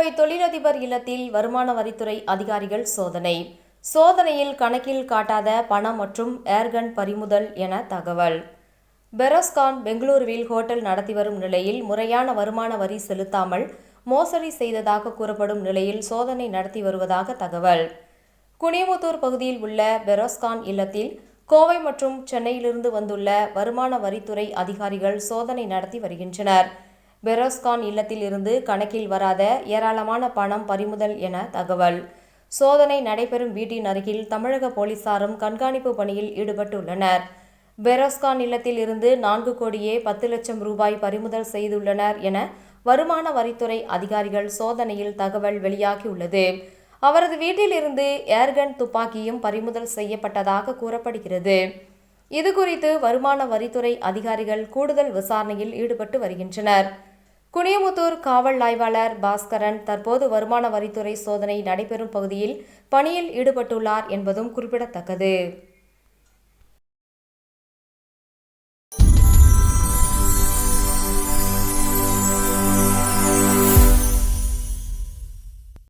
கோவை தொழிலதிபர் இல்லத்தில் வருமான வரித்துறை அதிகாரிகள் சோதனை. சோதனையில் கணக்கில் காட்டாத பணம் மற்றும் ஏர்கன் பறிமுதல் என தகவல். பெரோஸ்கான் பெங்களூருவில் ஹோட்டல் நடத்தி வரும் நிலையில் முறையான வருமான வரி செலுத்தாமல் மோசடி செய்ததாக கூறப்படும் நிலையில் சோதனை நடத்தி வருவதாக தகவல். குனியமுத்தூர் பகுதியில் உள்ள பெரோஸ்கான் இல்லத்தில் கோவை மற்றும் சென்னையிலிருந்து வந்துள்ள வருமான வரித்துறை அதிகாரிகள் சோதனை நடத்தி வருகின்றனர். பெரோஸ்கான் இல்லத்தில் இருந்து கணக்கில் வராத ஏராளமான பணம் பறிமுதல் என தகவல். சோதனை நடைபெறும் வீட்டின் அருகில் தமிழக போலீசாரும் கண்காணிப்பு பணியில் ஈடுபட்டுள்ளனர். பெரோஸ்கான் இல்லத்தில் இருந்து 4 கோடியே 10 லட்சம் ரூபாய் பறிமுதல் செய்துள்ளனர் என வருமான வரித்துறை அதிகாரிகள் சோதனையில் தகவல் வெளியாகியுள்ளது. அவரது வீட்டில் இருந்து ஏர்கன் துப்பாக்கியும் பறிமுதல் செய்யப்பட்டதாக கூறப்படுகிறது. இதுகுறித்து வருமான வரித்துறை அதிகாரிகள் கூடுதல் விசாரணையில் ஈடுபட்டு வருகின்றனர். குனியமுத்தூர் காவல் ஆய்வாளர் பாஸ்கரன் தற்போது வருமான வரித்துறை சோதனை நடைபெறும் பகுதியில் பணியில் ஈடுபட்டுள்ளார் என்பதும் குறிப்பிடத்தக்கது.